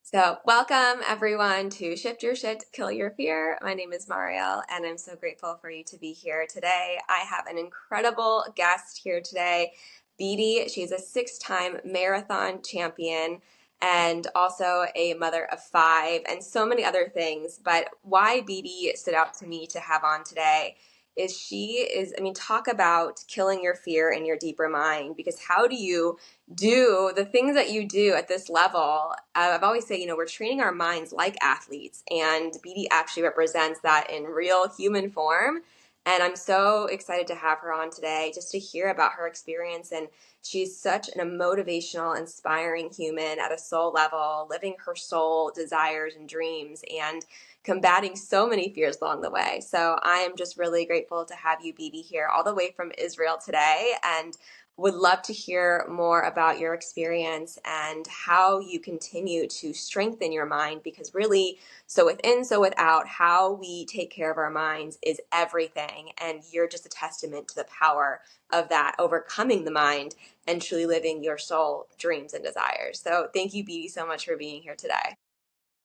So, welcome everyone to Shift Your Shit, Kill Your Fear. My name is Marielle, and I'm so grateful for you to be here today. I have an incredible guest here today, Beatty. She's a 6-time marathon champion and also a mother of 5 and so many other things. But why Beatty stood out to me to have on today is talk about killing your fear in your deeper mind, because how do you do the things that you do at this level? I've always said, we're training our minds like athletes, and BD actually represents that in real human form. And I'm so excited to have her on today just to hear about her experience. And she's such a motivational, inspiring human at a soul level, living her soul desires and dreams and combating so many fears along the way. So I am just really grateful to have you, BD, here all the way from Israel today, and would love to hear more about your experience and how you continue to strengthen your mind, because really, so within, so without, how we take care of our minds is everything. And you're just a testament to the power of that, overcoming the mind and truly living your soul dreams and desires. So thank you, Beatty, so much for being here today.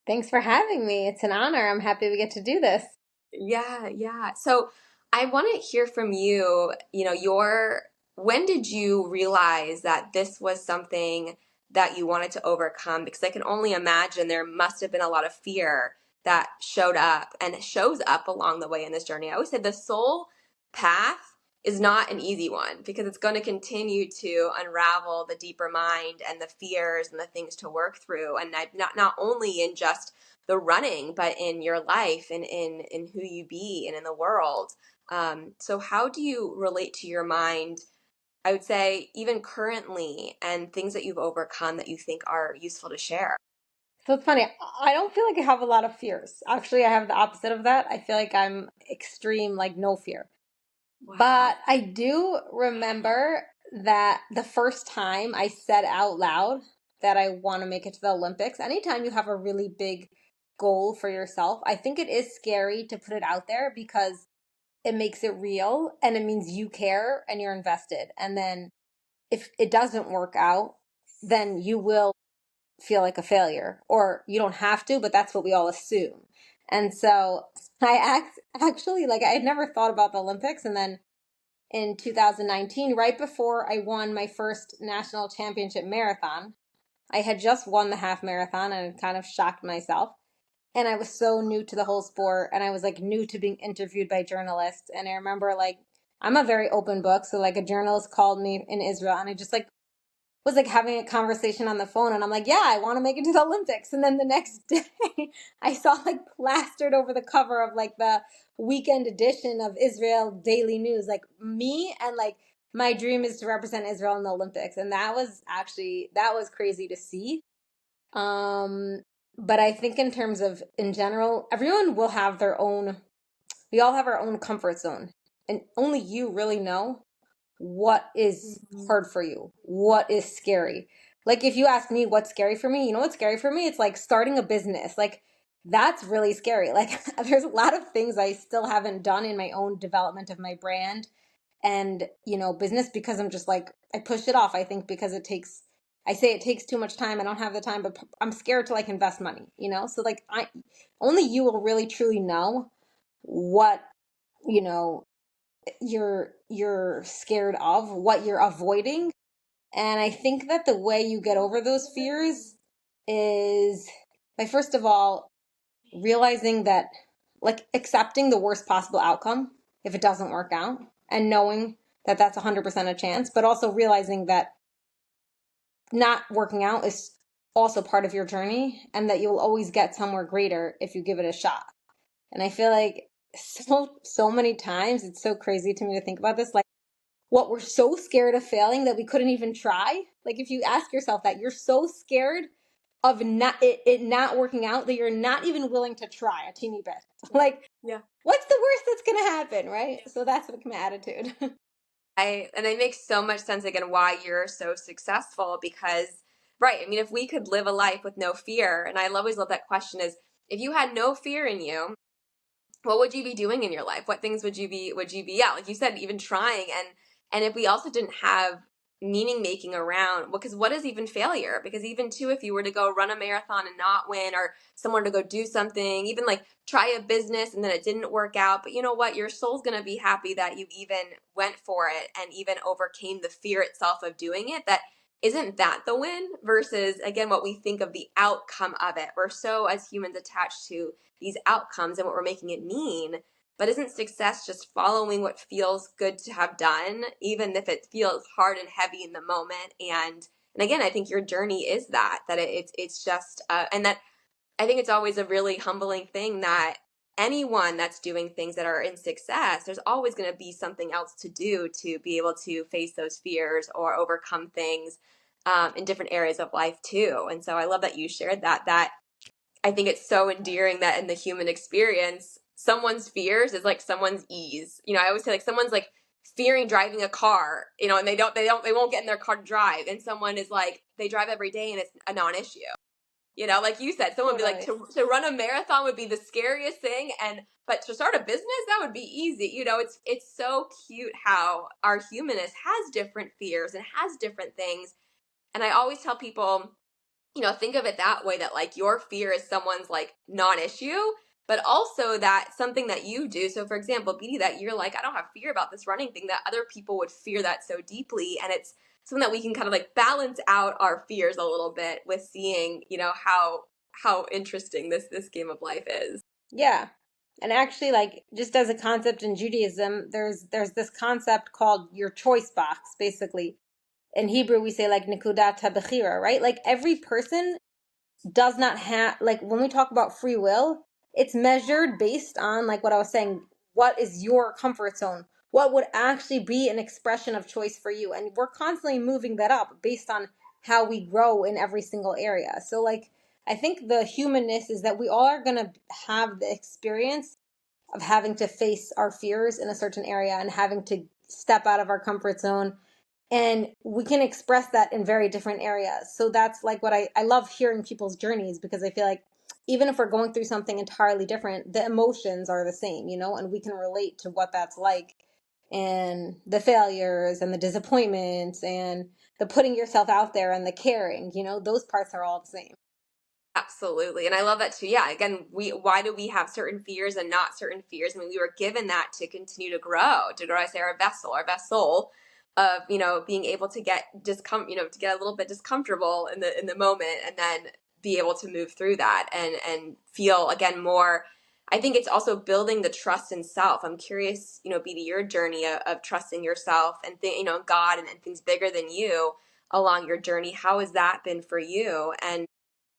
Thanks for having me. It's an honor. I'm happy we get to do this. Yeah. So I want to hear from you, when did you realize that this was something that you wanted to overcome? Because I can only imagine there must have been a lot of fear that showed up and shows up along the way in this journey. I always said the soul path is not an easy one, because it's going to continue to unravel the deeper mind and the fears and the things to work through. And not only in just the running, but in your life and in who you be and in the world. So how do you relate to your mind, I would say, even currently, and things that you've overcome that you think are useful to share? So it's funny. I don't feel like I have a lot of fears. Actually, I have the opposite of that. I feel like I'm extreme, like no fear. Wow. But I do remember that the first time I said out loud that I want to make it to the Olympics, anytime you have a really big goal for yourself, I think it is scary to put it out there because it makes it real and it means you care and you're invested. And then if it doesn't work out, then you will feel like a failure, or you don't have to, but that's what we all assume. And so actually, like, I had never thought about the Olympics. And then in 2019, right before I won my first national championship marathon, I had just won the half marathon and kind of shocked myself. And I was so new to the whole sport, and I was like new to being interviewed by journalists. And I remember, like, I'm a very open book. So like a journalist called me in Israel, and I just like was like having a conversation on the phone, and I'm like, yeah, I want to make it to the Olympics. And then the next day I saw like plastered over the cover of like the weekend edition of Israel Daily News, like me, and like my dream is to represent Israel in the Olympics. And that was crazy to see. Um but I think in terms of in general, everyone will have their own, we all have our own comfort zone, and only you really know what is Mhm. hard for you, what is scary. Like if you ask me what's scary for me, you know what's scary for me? It's like starting a business. Like that's really scary. Like there's a lot of things I still haven't done in my own development of my brand and, business, because I'm just like I push it off. I think because I say it takes too much time. I don't have the time, but I'm scared to like invest money. So like I only you will really truly know what, you know, you're scared of, what you're avoiding. And I think that the way you get over those fears is by, first of all, realizing that, like, accepting the worst possible outcome if it doesn't work out, and knowing that that's 100% a chance, but also realizing that not working out is also part of your journey, and that you'll always get somewhere greater if you give it a shot. And I feel like so many times it's so crazy to me to think about this, like, what we're so scared of failing that we couldn't even try. Like if you ask yourself that, you're so scared of it not working out that you're not even willing to try a teeny bit. Like, Yeah. what's the worst that's gonna happen, right? So that's like my attitude. And it makes so much sense again why you're so successful, because right, if we could live a life with no fear, and I always love that question, is if you had no fear in you, what would you be doing in your life? What things would you be, yeah, like you said, even trying? And if we also didn't have meaning making around, because what is even failure? Because even too, if you were to go run a marathon and not win, or someone to go do something, even like try a business and then it didn't work out, but you know what, your soul's going to be happy that you even went for it and even overcame the fear itself of doing it. That isn't that the win? Versus again, what we think of the outcome of it. We're so, as humans, attached to these outcomes and what we're making it mean. But isn't success just following what feels good to have done, even if it feels hard and heavy in the moment? And again, I think your journey is that it's just and that I think it's always a really humbling thing that anyone that's doing things that are in success, there's always going to be something else to do to be able to face those fears or overcome things in different areas of life too. And so I love that you shared that I think it's so endearing that in the human experience, someone's fears is like someone's ease. You know, I always say like someone's like fearing driving a car, you know, and they won't get in their car to drive. And someone is like, they drive every day and it's a non-issue. You know, like you said, someone would be like, to run a marathon would be the scariest thing. But to start a business, that would be easy. You know, it's so cute how our humanness has different fears and has different things. And I always tell people, you know, think of it that way, that like your fear is someone's like non-issue, but also that something that you do. So for example, BD, that you're like, I don't have fear about this running thing, that other people would fear that so deeply. And it's something that we can kind of like balance out our fears a little bit with seeing, you know, how interesting this game of life is. Yeah. And actually, like, just as a concept in Judaism, there's this concept called your choice box, basically. In Hebrew, we say like nekudat habechira, right? Like every person does not have, like when we talk about free will, it's measured based on like what I was saying, what is your comfort zone? What would actually be an expression of choice for you? And we're constantly moving that up based on how we grow in every single area. So like I think the humanness is that we all are going to have the experience of having to face our fears in a certain area and having to step out of our comfort zone, and we can express that in very different areas. So that's like what I love hearing people's journeys, because I feel like even if we're going through something entirely different, the emotions are the same, you know, and we can relate to what that's like, and the failures and the disappointments and the putting yourself out there and the caring, you know, those parts are all the same. Absolutely. And I love that too. Yeah. Again, why do we have certain fears and not certain fears? I mean, we were given that to continue to grow, I say our vessel of, you know, being able to get to get a little bit discomfortable in the moment, and then be able to move through that and feel again more. I think it's also building the trust in self. I'm curious, you know, be to your journey of trusting yourself and you know, God and things bigger than you along your journey. How has that been for you? And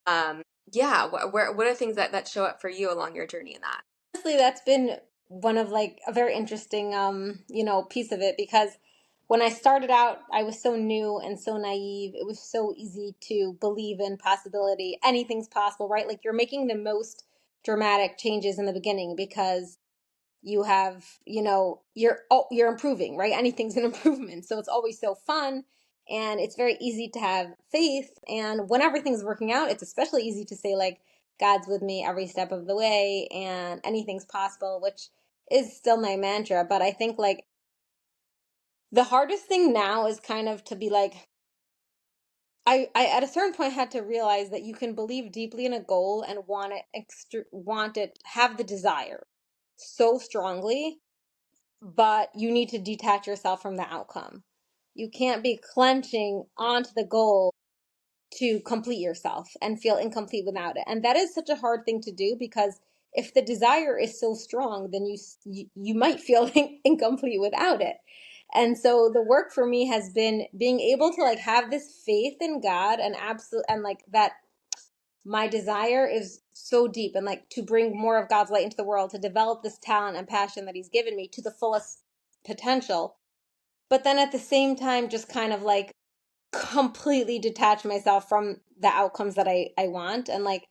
um, yeah, what are things that show up for you along your journey in that? Honestly, that's been one of like a very interesting you know, piece of it, because when I started out, I was so new and so naive. It was so easy to believe in possibility. Anything's possible, right? Like you're making the most dramatic changes in the beginning because you have, you know, you're improving, right? Anything's an improvement. So it's always so fun, and it's very easy to have faith, and when everything's working out, it's especially easy to say like God's with me every step of the way and anything's possible, which is still my mantra. But I think like the hardest thing now is kind of to be like, I at a certain point had to realize that you can believe deeply in a goal and want it, have the desire so strongly, but you need to detach yourself from the outcome. You can't be clenching onto the goal to complete yourself and feel incomplete without it. And that is such a hard thing to do, because if the desire is so strong, then you might feel incomplete without it. And so the work for me has been being able to like have this faith in God, and absolute, and like that my desire is so deep, and like to bring more of God's light into the world, to develop this talent and passion that he's given me to the fullest potential. But then at the same time, just kind of like completely detach myself from the outcomes that I want. And like,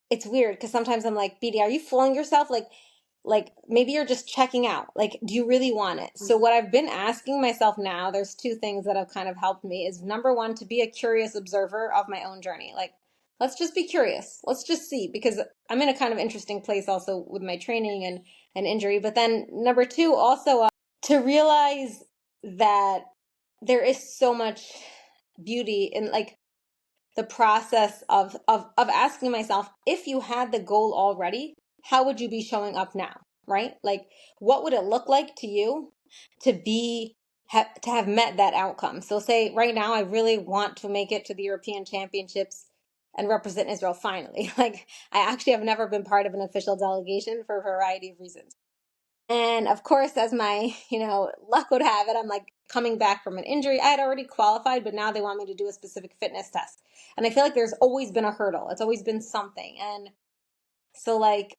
it's weird because sometimes I'm like, BD, are you fooling yourself? Like maybe you're just checking out. Like, do you really want it? So what I've been asking myself now, there's two things that have kind of helped me, is number one, to be a curious observer of my own journey. Like, let's just be curious. Let's just see, because I'm in a kind of interesting place also with my training and injury. But then number two, also to realize that there is so much beauty in like the process of asking myself, if you had the goal already, how would you be showing up now? Right? Like, what would it look like to you to to have met that outcome? So say right now, I really want to make it to the European Championships and represent Israel finally. Like, I actually have never been part of an official delegation for a variety of reasons. And of course, as my, luck would have it, I'm like coming back from an injury. I had already qualified, but now they want me to do a specific fitness test. And I feel like there's always been a hurdle. It's always been something. And so like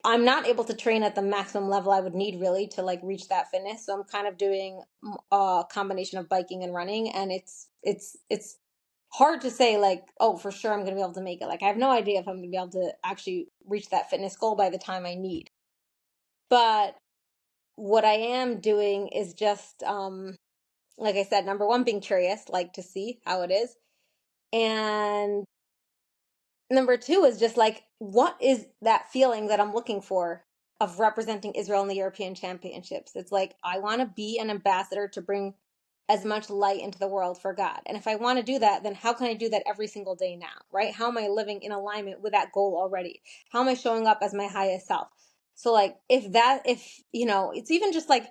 I'm not able to train at the maximum level I would need really to like reach that fitness. So I'm kind of doing a combination of biking and running, and it's hard to say like, oh, for sure I'm going to be able to make it. Like I have no idea if I'm going to be able to actually reach that fitness goal by the time I need. But what I am doing is just, like I said, number one, being curious, like to see how it is. And number two is just like, what is that feeling that I'm looking for of representing Israel in the European Championships? It's like, I want to be an ambassador to bring as much light into the world for God. And if I want to do that, then how can I do that every single day now, right? How am I living in alignment with that goal already? How am I showing up as my highest self? So like it's even just like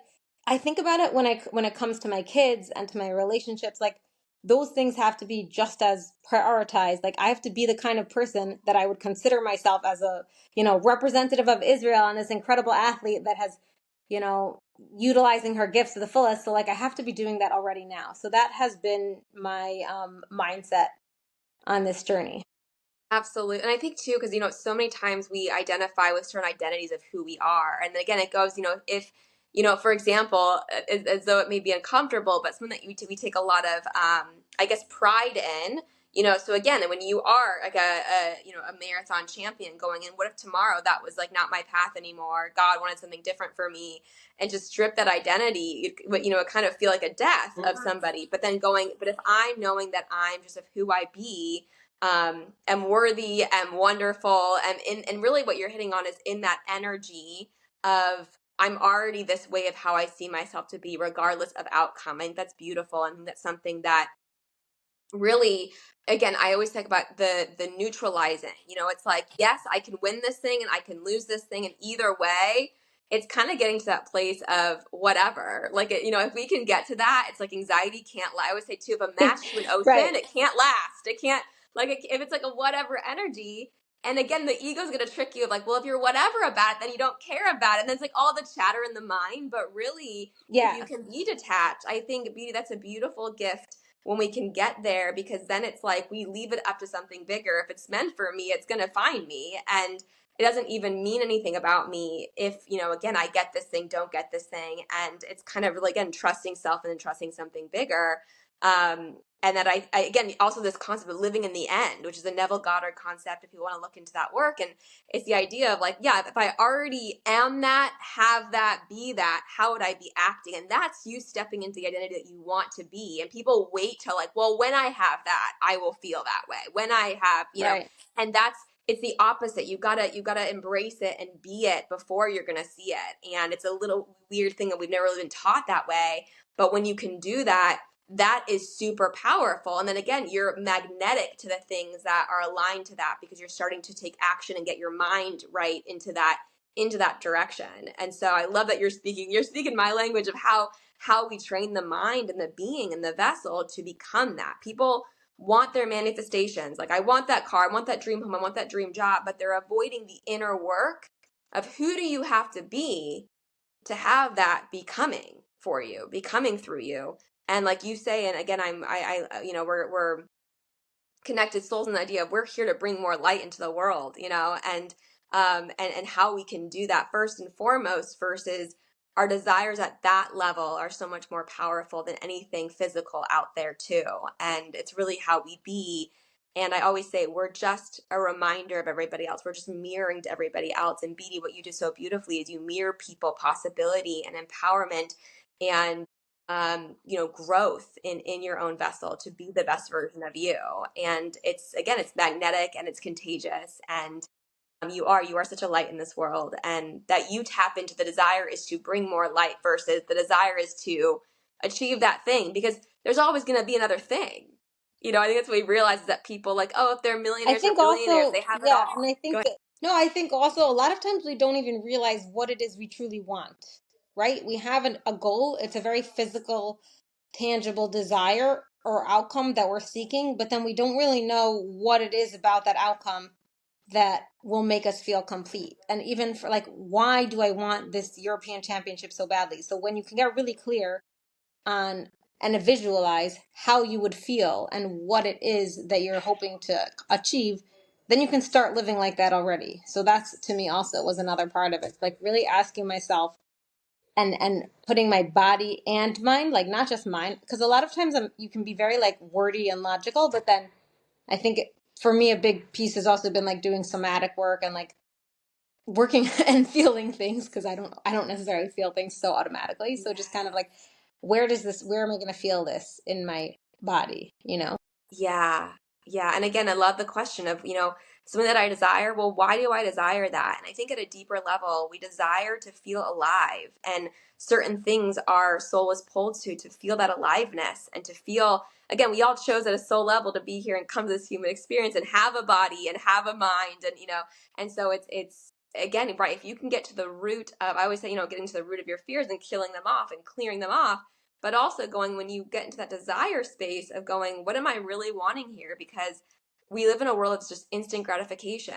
I think about it when it comes to my kids and to my relationships, like those things have to be just as prioritized. Like I have to be the kind of person that I would consider myself as a, representative of Israel and this incredible athlete that has, utilizing her gifts to the fullest. So like I have to be doing that already now. So that has been my mindset on this journey. Absolutely. And I think too, because, so many times we identify with certain identities of who we are. And then again, it goes, if, for example, as though it may be uncomfortable, but something that we take a lot of, I guess, pride in, so again, when you are like a marathon champion going in, what if tomorrow that was like not my path anymore? God wanted something different for me, and just strip that identity, it kind of feel like a death of somebody. But then but if I'm knowing that I'm just of who I be, am worthy, am wonderful, and really what you're hitting on is in that energy of I'm already this way of how I see myself to be regardless of outcome. I think that's beautiful, and that's something that really, again, I always think about the neutralizing. It's like, yes, I can win this thing and I can lose this thing, and either way it's kind of getting to that place of whatever. Like, if we can get to that, it's like anxiety can't I always say too, if a match to an Right. ocean, it can't last. It can't, like, if it's like a whatever energy. And again, the ego's going to trick you of like, well, if you're whatever about it, then you don't care about it. And then it's like all the chatter in the mind. But really, if you Yeah. can be detached, I think that's a beautiful gift when we can get there, because then it's like we leave it up to something bigger. If it's meant for me, it's going to find me. And it doesn't even mean anything about me if, again, I get this thing, don't get this thing. And it's kind of really, again, trusting self and then trusting something bigger. And that I again, also this concept of living in the end, which is a Neville Goddard concept, if you want to look into that work. And it's the idea of like, yeah, if I already am that, have that, be that, how would I be acting? And that's you stepping into the identity that you want to be. And people wait till like, well, when I have that, I will feel that way. When I have, Right. and it's the opposite. You gotta embrace it and be it before you're gonna see it. And it's a little weird thing that we've never really been taught that way. But when you can do that, that is super powerful. And then again, you're magnetic to the things that are aligned to that, because you're starting to take action and get your mind right into that direction. And so I love that you're speaking my language of how we train the mind and the being and the vessel to become that. People want their manifestations. Like, I want that car, I want that dream home, I want that dream job, but they're avoiding the inner work of who do you have to be to have that becoming for you, becoming through you. And like you say, and again, we're connected souls in the idea of we're here to bring more light into the world, and how we can do that first and foremost, versus our desires at that level are so much more powerful than anything physical out there too. And it's really how we be. And I always say we're just a reminder of everybody else. We're just mirroring to everybody else. And Beatty, what you do so beautifully is you mirror people possibility and empowerment and growth in your own vessel to be the best version of you. And it's magnetic and it's contagious. And you are such a light in this world, and that you tap into the desire is to bring more light versus the desire is to achieve that thing, because there's always going to be another thing. I think that's what we realize, is that people like, oh, if they're I millionaires or think billionaires, also, they have it yeah, and all. I Go think ahead. that, no, I think also a lot of times we don't even realize what it is we truly want, right? We have a goal, it's a very physical, tangible desire or outcome that we're seeking, but then we don't really know what it is about that outcome that will make us feel complete. And even for like, why do I want this European championship so badly? So when you can get really clear on and to visualize how you would feel and what it is that you're hoping to achieve, then you can start living like that already. So that's, to me, also was another part of it, like really asking myself and putting my body and mind, like not just mind, because a lot of times you can be very like wordy and logical, but then I think for me a big piece has also been like doing somatic work and like working and feeling things, because I don't necessarily feel things so automatically. So just kind of like, where am I going to feel this in my body, you know? Yeah. Yeah. And again, I love the question of, something that I desire. Well, why do I desire that? And I think at a deeper level, we desire to feel alive. And certain things our soul is pulled to feel that aliveness and to feel, again, we all chose at a soul level to be here and come to this human experience and have a body and have a mind. And so it's, again, right. If you can get to the root of, I always say, getting to the root of your fears and killing them off and clearing them off, but also going, when you get into that desire space of going, what am I really wanting here? Because we live in a world that's just instant gratification,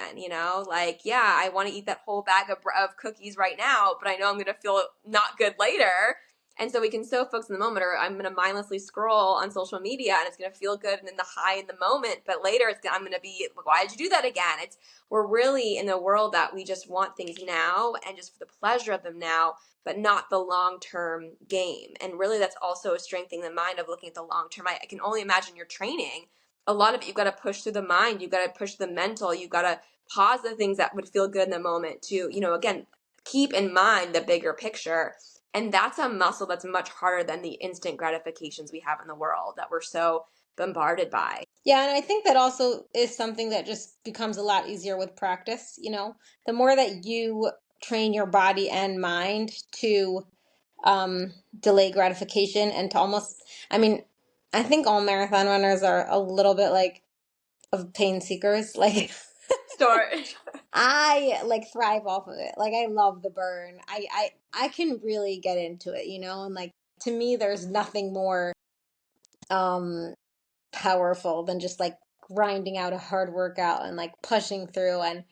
like, yeah, I want to eat that whole bag of cookies right now, but I know I'm going to feel not good later. And so we can so focus in the moment, or I'm going to mindlessly scroll on social media and it's going to feel good and in the high in the moment, but later I'm going to be, why did you do that again? We're really in a world that we just want things now and just for the pleasure of them now, but not the long-term game. And really that's also strengthening the mind of looking at the long-term. I can only imagine your training. A lot of it, you've got to push through the mind. You've got to push the mental. You've got to pause the things that would feel good in the moment to, again, keep in mind the bigger picture. And that's a muscle that's much harder than the instant gratifications we have in the world that we're so bombarded by. Yeah, and I think that also is something that just becomes a lot easier with practice, the more that you train your body and mind to delay gratification and to almost, I mean, I think all marathon runners are a little bit like of pain seekers. Like Storage. I like thrive off of it. Like I love the burn. I can really get into it, and like to me there's nothing more um powerful than just like grinding out a hard workout and like pushing through, and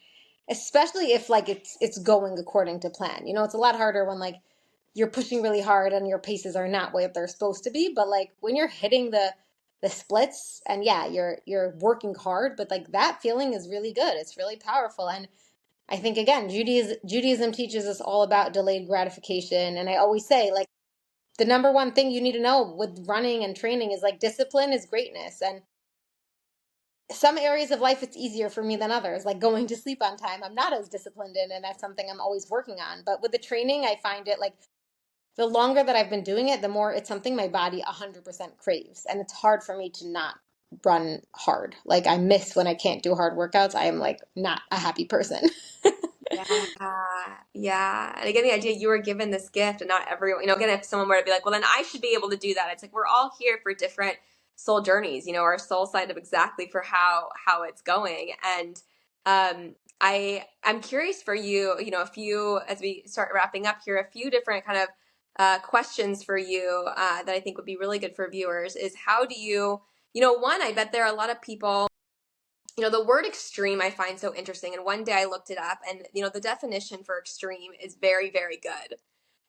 especially if like it's going according to plan. It's a lot harder when like you're pushing really hard and your paces are not what they're supposed to be, but like when you're hitting the splits and yeah, you're working hard, but like that feeling is really good. It's really powerful. And I think again, Judaism teaches us all about delayed gratification. And I always say like the number one thing you need to know with running and training is like discipline is greatness. And some areas of life it's easier for me than others, like going to sleep on time I'm not as disciplined in, and that's something I'm always working on. But with the training I find it like the longer that I've been doing it, the more it's something my body 100% craves. And it's hard for me to not run hard. Like I miss when I can't do hard workouts. I am like not a happy person. Yeah, yeah. And again, the idea you were given this gift and not everyone, again, if someone were to be like, well, then I should be able to do that. It's like, we're all here for different soul journeys, our soul signed up exactly for how it's going. And, I'm curious for you, a few, as we start wrapping up here, a few different kind of, questions for you, that I think would be really good for viewers is how do you, one, I bet there are a lot of people, the word extreme I find so interesting. And one day I looked it up and, the definition for extreme is very, very good.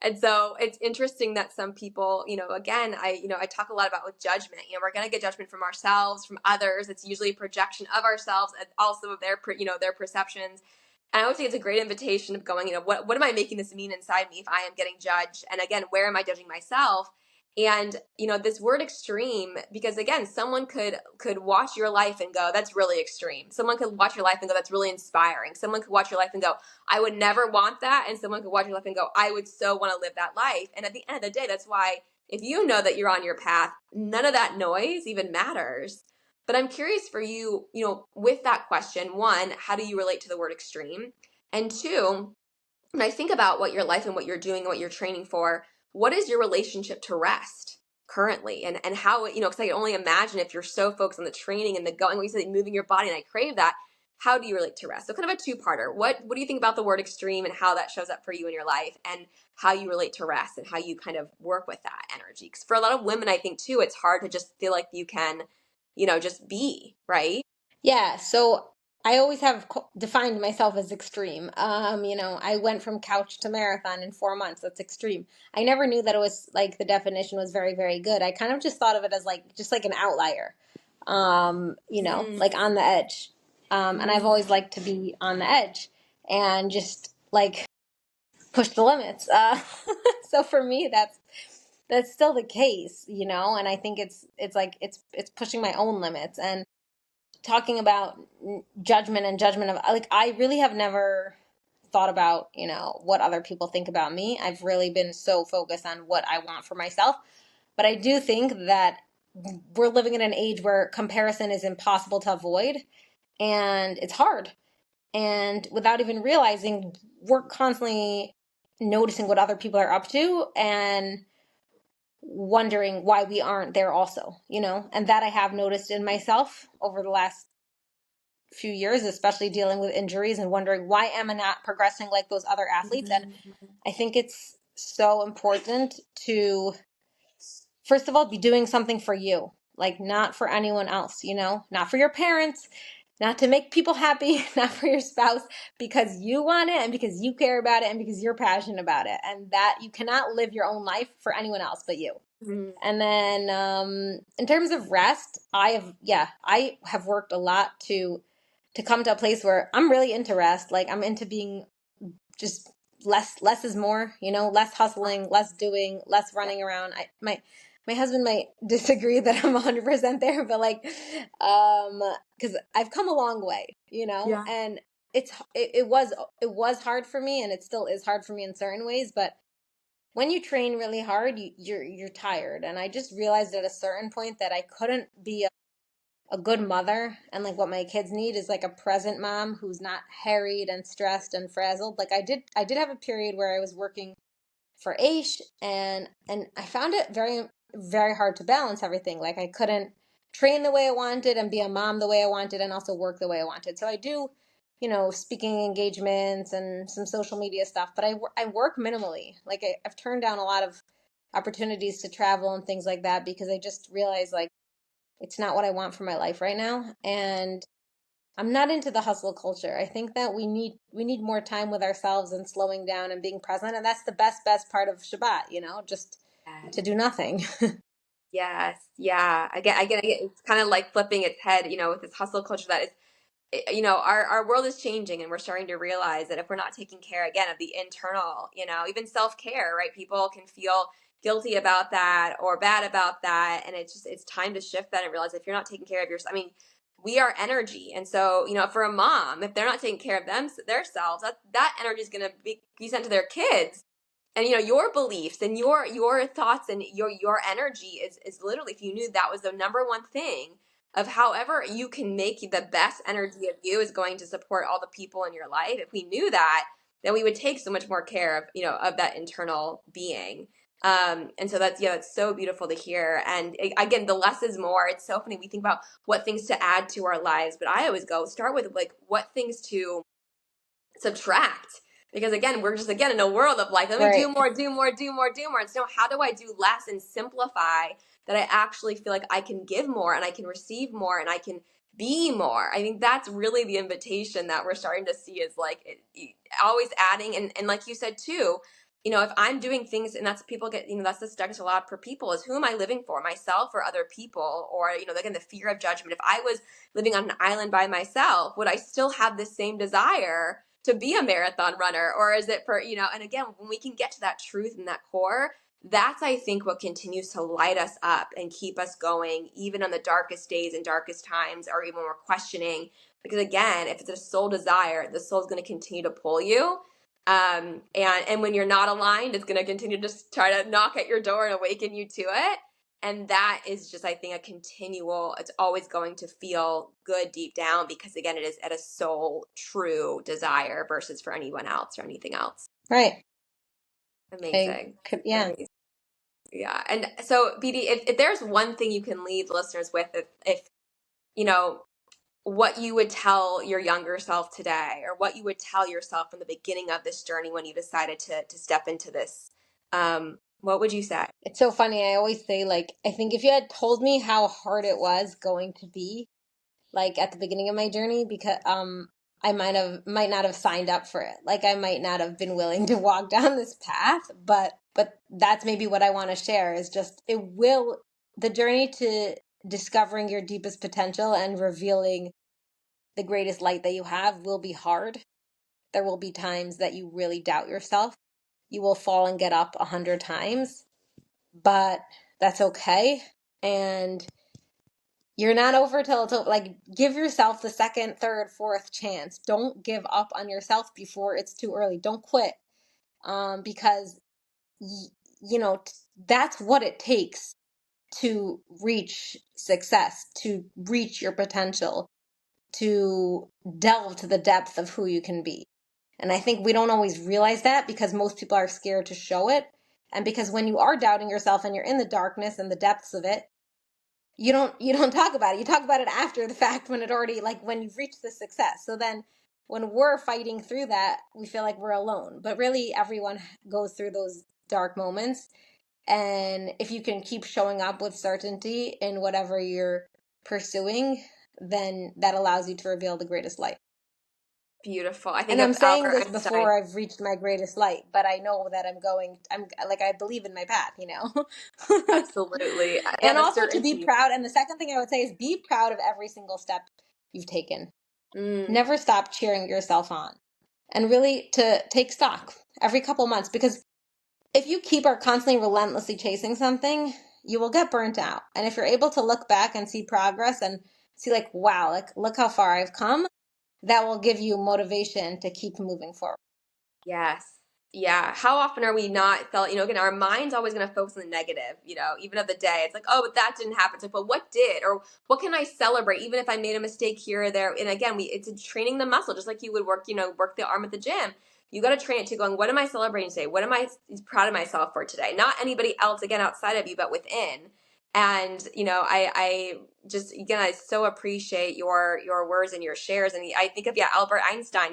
And so it's interesting that some people, again, I talk a lot about with judgment, we're going to get judgment from ourselves, from others. It's usually a projection of ourselves and also of their perceptions. And I always think it's a great invitation of going, what am I making this mean inside me if I am getting judged? And again, where am I judging myself? And this word extreme, because again, someone could watch your life and go, that's really extreme. Someone could watch your life and go, that's really inspiring. Someone could watch your life and go, I would never want that. And someone could watch your life and go, I would so want to live that life. And at the end of the day, that's why if you know that you're on your path, none of that noise even matters. But I'm curious for you, with that question, one, how do you relate to the word extreme? And two, when I think about what your life and what you're doing and what you're training for, what is your relationship to rest? currently, and how, because I can only imagine if you're so focused on the training and the going, what you said, moving your body, and I crave that. How do you relate to rest? So kind of a two-parter. What do you think about the word extreme and how that shows up for you in your life, and how you relate to rest and how you kind of work with that energy? Because for a lot of women, I think too, it's hard to just feel like you can, just be, right? Yeah, so I always have defined myself as extreme. I went from couch to marathon in 4 months. That's extreme. I never knew that it was like the definition was very, very good. I kind of just thought of it as like just like an outlier, like on the edge. And I've always liked to be on the edge and just like push the limits. So for me, that's still the case, and I think it's like it's pushing my own limits. And talking about judgment and judgment of, like, I really have never thought about, what other people think about me. I've really been so focused on what I want for myself. But I do think that we're living in an age where comparison is impossible to avoid, and it's hard. And without even realizing, we're constantly noticing what other people are up to and wondering why we aren't there also, and that I have noticed in myself over the last few years, especially dealing with injuries and wondering, why am I not progressing like those other athletes? And I think it's so important to, first of all, be doing something for you, like not for anyone else, not for your parents, not to make people happy, not for your spouse, because you want it and because you care about it and because you're passionate about it. And that you cannot live your own life for anyone else but you. Mm-hmm. And then in terms of rest, I have worked a lot to come to a place where I'm really into rest. Like, I'm into being just less is more, less hustling, less doing, less running around. My husband might disagree that I'm 100% there, but like, because I've come a long way, Yeah. and it was hard for me, and it still is hard for me in certain ways. But when you train really hard, you're tired, and I just realized at a certain point that I couldn't be a good mother, and like what my kids need is like a present mom who's not harried and stressed and frazzled. Like, I did have a period where I was working for Aish, and I found it very, very hard to balance everything. Like, I couldn't train the way I wanted and be a mom the way I wanted and also work the way I wanted. So I do, speaking engagements and some social media stuff, but I work minimally. Like, I've turned down a lot of opportunities to travel and things like that because I just realized, like, it's not what I want for my life right now. And I'm not into the hustle culture. I think that we need more time with ourselves and slowing down and being present. And that's the best part of Shabbat, just to do nothing. Yes, yeah. I get. It's kind of like flipping its head, with this hustle culture that is, our world is changing, and we're starting to realize that if we're not taking care again of the internal, even self-care, right? People can feel guilty about that or bad about that, and it's time to shift that and realize if you're not taking care of yourself, I mean, we are energy, and so for a mom, if they're not taking care of their selves, that energy is going to be sent to their kids. And your beliefs and your thoughts and your energy is literally, if you knew that was the number one thing of however you can make the best energy of you is going to support all the people in your life. If we knew that, then we would take so much more care of of that internal being. And so that's so beautiful to hear. And again, the less is more. It's so funny, we think about what things to add to our lives, but I always go start with like what things to subtract, because again, we're just again in a world of like, let me do Right. more, do more, do more, do more. And so how do I do less and simplify that I actually feel like I can give more and I can receive more and I can be more? I think that's really the invitation that we're starting to see, is like always adding. And like you said too, if I'm doing things, and that's people get, that's the stuck a lot for people, is who am I living for, myself or other people? Or, again, the fear of judgment. If I was living on an island by myself, would I still have the same desire to be a marathon runner? Or is it for, and again, when we can get to that truth and that core, that's, I think, what continues to light us up and keep us going, even on the darkest days and darkest times, or even when we're questioning. Because again, if it's a soul desire, the soul's going to continue to pull you. And when you're not aligned, it's going to continue to just try to knock at your door and awaken you to it. And that is just, I think, a continual, it's always going to feel good deep down, because again, it is at a soul true desire versus for anyone else or anything else. Right. Amazing. Yeah. Amazing. Yeah. And so, BD, if there's one thing you can leave listeners with, if you know, what you would tell your younger self today, or what you would tell yourself in the beginning of this journey when you decided to step into this, what would you say? It's so funny. I always say, like, I think if you had told me how hard it was going to be, like at the beginning of my journey, because I might not have signed up for it. Like I might not have been willing to walk down this path, but that's maybe what I want to share is just the journey to discovering your deepest potential and revealing the greatest light that you have will be hard. There will be times that you really doubt yourself. You will fall and get up 100 times, but that's okay. And you're not over till it's over. Like, give yourself the second, third, fourth chance. Don't give up on yourself before it's too early. Don't quit. Because, that's what it takes to reach success, to reach your potential, to delve to the depth of who you can be. And I think we don't always realize that because most people are scared to show it. And because when you are doubting yourself and you're in the darkness and the depths of it, you don't talk about it. You talk about it after the fact when it already, like, when you've reached the success. So then when we're fighting through that, we feel like we're alone. But really everyone goes through those dark moments. And if you can keep showing up with certainty in whatever you're pursuing, then that allows you to reveal the greatest light. Beautiful. I think And of I'm saying Albert this Einstein. before I've reached my greatest light, but I know that I'm like, I believe in my path, Absolutely. Yeah, And the also to be certainty. proud. And the second thing I would say is be proud of every single step you've taken. Mm, Never stop cheering yourself on. And really to take stock every couple months, because if you are constantly relentlessly chasing something, you will get burnt out. And if you're able to look back and see progress and see, like, wow, like, look how far I've come, that will give you motivation to keep moving forward. yes. Yeah. How often are we not felt, again, our mind's always going to focus on the negative, even of the day. It's like, oh, but that didn't happen. It's like, but what did? Or what can I celebrate? Even if I made a mistake here or there. And again, it's training the muscle, just like you would work the arm at the gym. You got to train it to going, what am I celebrating today? What am I proud of myself for today? Not anybody else, again, outside of you, but within. And, I just, again, I so appreciate your words and your shares. And I think of, Albert Einstein,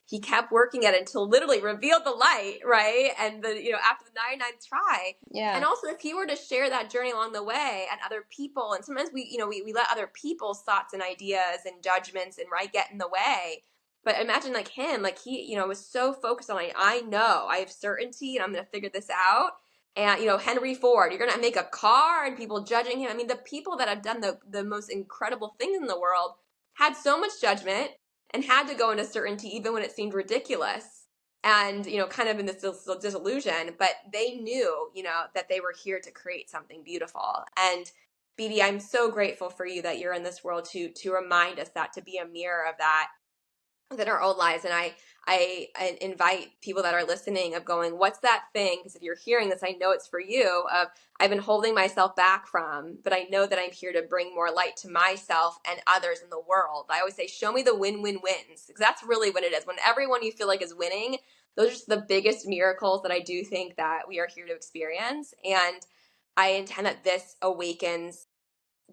he kept working at it until literally revealed the light, right? And after the 99th try. Yeah. And also, if he were to share that journey along the way and other people, and sometimes we let other people's thoughts and ideas and judgments and get in the way. But imagine like him, like he, was so focused on, like, I know I have certainty and I'm going to figure this out. And, Henry Ford, you're going to make a car and people judging him. I mean, the people that have done the most incredible things in the world had so much judgment and had to go into certainty even when it seemed ridiculous and, kind of in this disillusion, but they knew, that they were here to create something beautiful. And BD, I'm so grateful for you that you're in this world to remind us that, to be a mirror of that within our own lives. And I invite people that are listening of going, what's that thing? Because if you're hearing this, I know it's for you, of I've been holding myself back from, but I know that I'm here to bring more light to myself and others in the world. I always say, show me the win-win-wins, because that's really what it is. When everyone you feel like is winning, those are just the biggest miracles that I do think that we are here to experience. And I intend that this awakens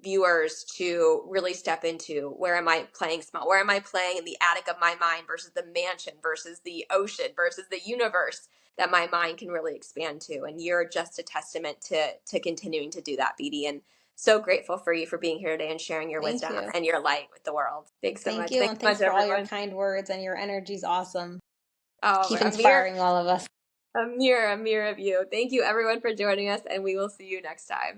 viewers to really step into, where am I playing small? Where am I playing in the attic of my mind versus the mansion versus the ocean versus the universe that my mind can really expand to? And you're just a testament to continuing to do that, BD. And so grateful for you for being here today and sharing your Thank wisdom you. and your light with the world. Thanks so Thank much. you. Thanks And so thanks much, for all your everyone. kind words, and your energy's awesome. Oh, Keep inspiring all of us. a mirror of you. Thank you, everyone, for joining us, and we will see you next time.